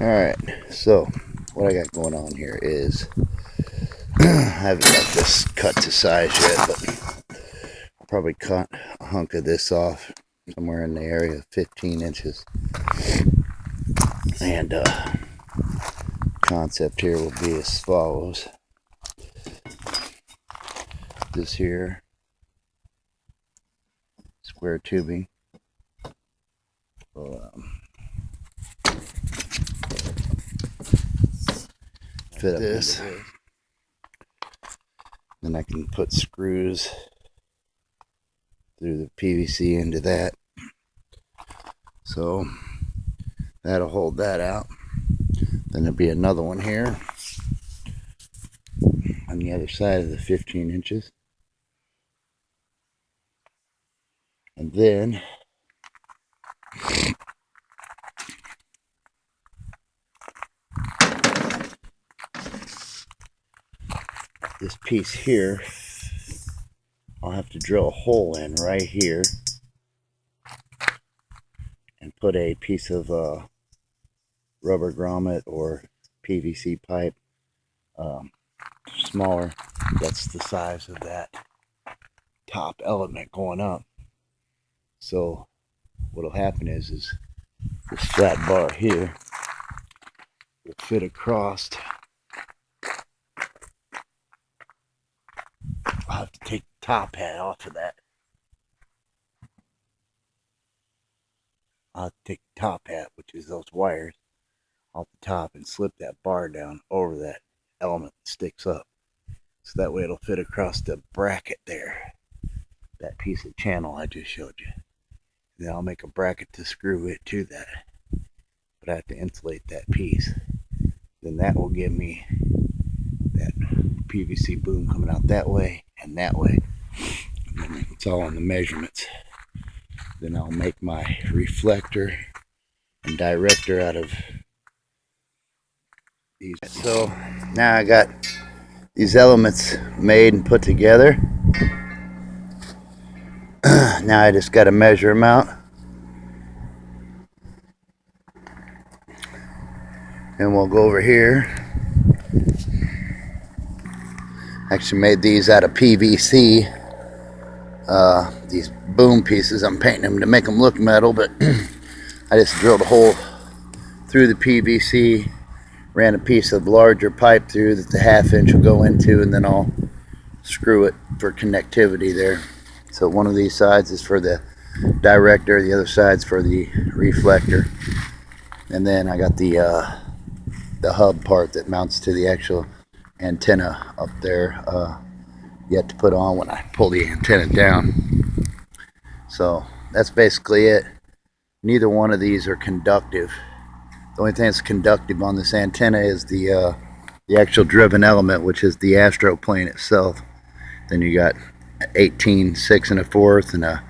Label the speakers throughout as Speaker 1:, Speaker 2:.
Speaker 1: Alright, so what I got going on here is I haven't got this cut to size yet, but I'll probably cut a hunk of this off somewhere in the area of 15 inches. And concept here will be as follows. This here square tubing will fit up this. Then I can put screws through the PVC into that. So that'll hold that out. Then there'll be another one here on the other side of the 15 inches. And then this piece here, I'll have to drill a hole in right here and put a piece of rubber grommet or PVC pipe, smaller. That's the size of that top element going up. So what'll happen is this flat bar here will fit across. I'll have to take the top hat off of that. I'll have to take the top hat, which is those wires, off the top and slip that bar down over that element that sticks up. So that way it'll fit across the bracket there, that piece of channel I just showed you. Then I'll make a bracket to screw it to that. But I have to insulate that piece. Then that will give me that PVC boom coming out that way and that way. And then it's all on the measurements. Then I'll make my reflector and director out of these. So now I got these elements made and put together. Now I just got to measure them out. And we'll go over here. Actually made these out of PVC. These boom pieces, I'm painting them to make them look metal, but I just drilled a hole through the PVC, ran a piece of larger pipe through that the 1/2 inch will go into, and then I'll screw it for connectivity there. So one of these sides is for the director, the other side's for the reflector. And then I got the hub part that mounts to the actual antenna up there, yet to put on when I pull the antenna down. So that's basically it. Neither one of these are conductive. The only thing that's conductive on this antenna is the actual driven element, which is the Astroplane itself. Then you got 18 6 1/4 and a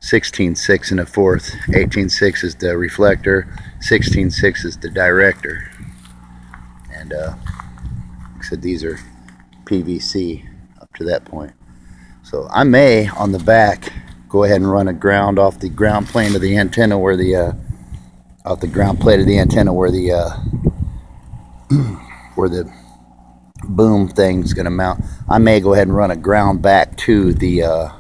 Speaker 1: 16 6 1/4. 18/6 is the reflector, 16/6 is the director. And like I said, these are PVC up to that point. So I may on the back go ahead and run a ground off the ground plane of the antenna where the off the ground plate of the antenna where the where the boom thing's gonna mount. I may go ahead and run a ground back to the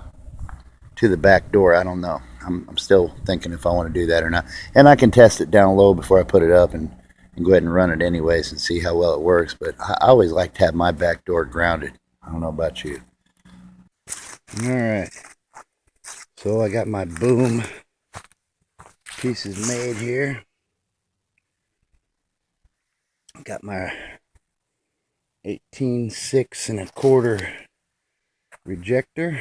Speaker 1: back door. I don't know. I'm still thinking if I want to do that or not. And I can test it down low before I put it up and go ahead and run it anyways and see how well it works. But I always like to have my back door grounded. I don't know about you. Alright. So I got my boom pieces made here. Got my 18 6 1/4 rejector.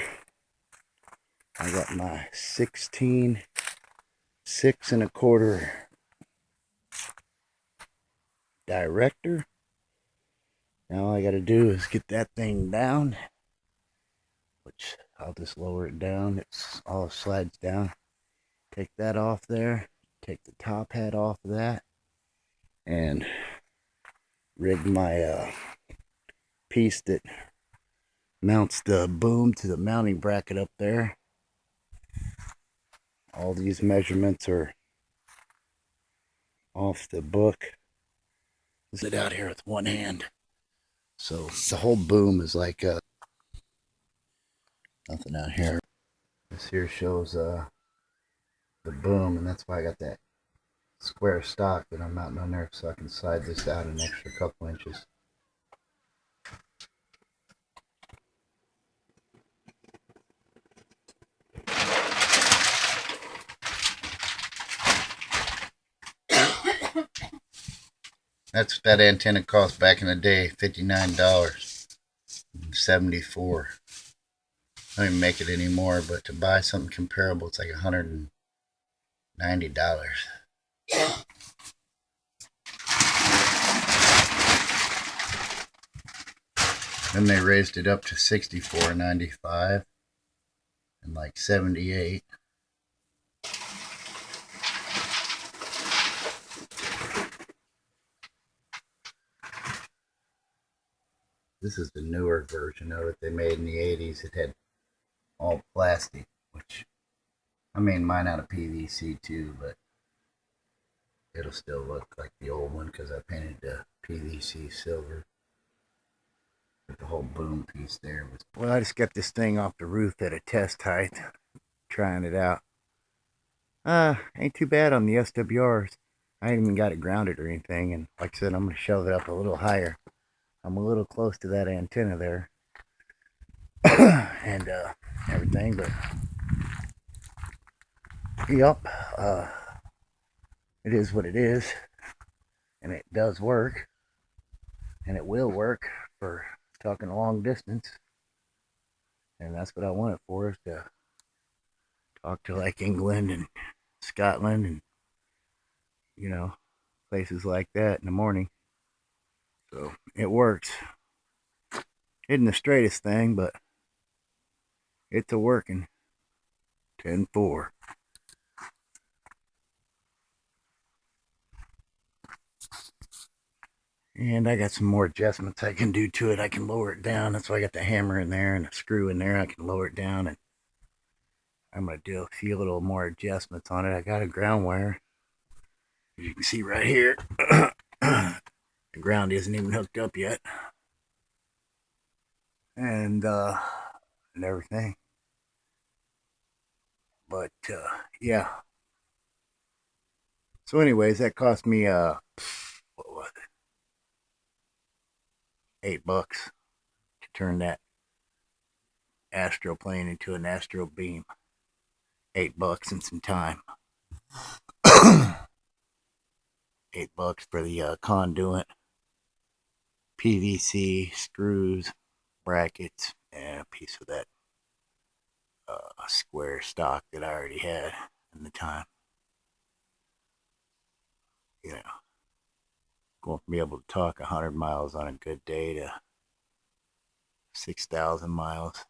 Speaker 1: I got my 16 6 1/4 director. Now all I got to do is get that thing down, which I'll just lower it down. It's all slides down. Take that off there. Take the top hat off of that, and rig my piece that mounts the boom to the mounting bracket up there. All these measurements are off the book. Sit out here with one hand. So the whole boom is like nothing out here. This here shows the boom, and that's why I got that square stock that I'm mounting on there, so I can slide this out an extra couple inches. That's what that antenna cost back in the day, $59.74. I don't even make it anymore, but to buy something comparable, it's like $190. Then they raised it up to $64.95 and like $78. This is the newer version of it they made in the 80s. It had all plastic, which I made mine out of PVC too, but it'll still look like the old one because I painted the PVC silver. But the whole boom piece there was... Well, I just got this thing off the roof at a test height, trying it out. Ain't too bad on the SWRs. I ain't even got it grounded or anything, and like I said, I'm going to shove it up a little higher. I'm a little close to that antenna there. And everything, but yep, it is what it is, and it does work, and it will work for talking long distance, and that's what I want it for, is to talk to like England and Scotland and, you know, places like that in the morning. So it works. Isn't the straightest thing, but it's a working. 10-4. And I got some more adjustments I can do to it. I can lower it down. That's why I got the hammer in there and a screw in there. I can lower it down, and I'm going to do a few little more adjustments on it. I got a ground wire, as you can see right here. The ground isn't even hooked up yet. And everything. But yeah. So anyways, that cost me what was it? $8 to turn that Astroplane into an Astro-Beam. $8 and some time. $8 for the conduit, PVC, screws, brackets, and a piece of that square stock that I already had in the time. You know, going from being able to talk 100 miles on a good day to 6,000 miles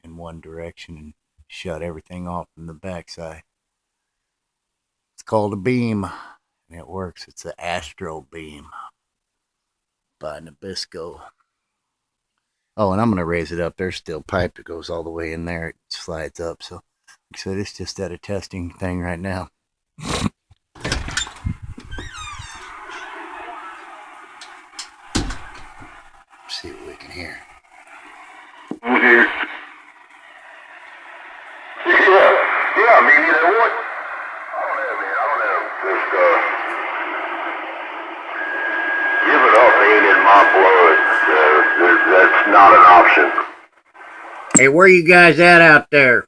Speaker 1: in one direction and shut everything off from the backside. It's called a beam, and it works. It's the Astro-Beam by Nabisco. Oh, and I'm going to raise it up. There's still pipe that goes all the way in there. It slides up. So, like I said, it's just at a testing thing right now. See what we can hear.
Speaker 2: Yeah, I mean, you know what? I don't know, man. I don't know. Just, give it up ain't in my blood. That's not an option.
Speaker 1: Hey, where you guys at out there?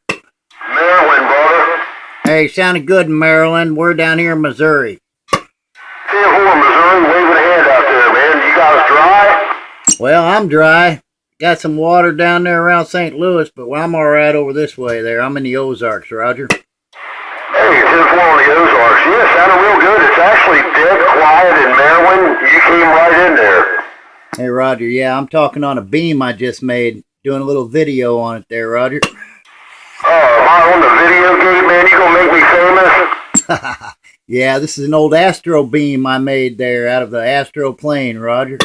Speaker 2: Maryland, brother.
Speaker 1: Hey, sounded good in Maryland. We're down here in Missouri.
Speaker 2: 10-4, Missouri, waving a hand out there, man. You guys dry?
Speaker 1: Well, I'm dry. Got some water down there around St. Louis, but I'm all right over this way there. I'm in the Ozarks, Roger.
Speaker 2: Hey, 10-4 on the Ozarks. Yeah, sounded real good. It's actually dead quiet in Maryland. You came right in there.
Speaker 1: Hey, Roger. Yeah, I'm talking on a beam I just made. Doing a little video on it there, Roger.
Speaker 2: Oh, am I on the video game, man? You gonna make me famous?
Speaker 1: Yeah, this is an old Astro-Beam I made there out of the Astroplane, Roger.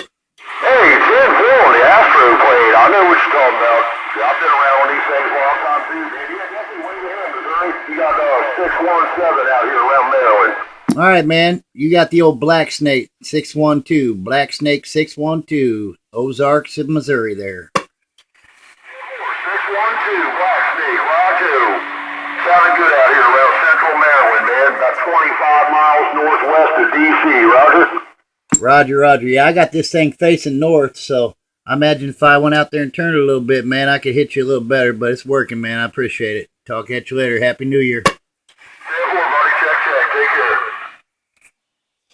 Speaker 2: Hey, 10-4 on the Astroplane. I know what you're talking about. I've been around on these things a long time too, man. Yeah, definitely way ahead, Missouri. You got 617 out here around Maryland.
Speaker 1: All right, man. You got the old Black Snake 612. Black Snake 612. Ozarks of Missouri there.
Speaker 2: 612, Black Snake, Roger. Sounding good out here around central Maryland, man. About 25 miles northwest of D.C., Roger.
Speaker 1: Roger, Roger. Yeah, I got this thing facing north, so I imagine if I went out there and turned it a little bit, man, I could hit you a little better, but it's working, man. I appreciate it. Talk at you later. Happy New Year.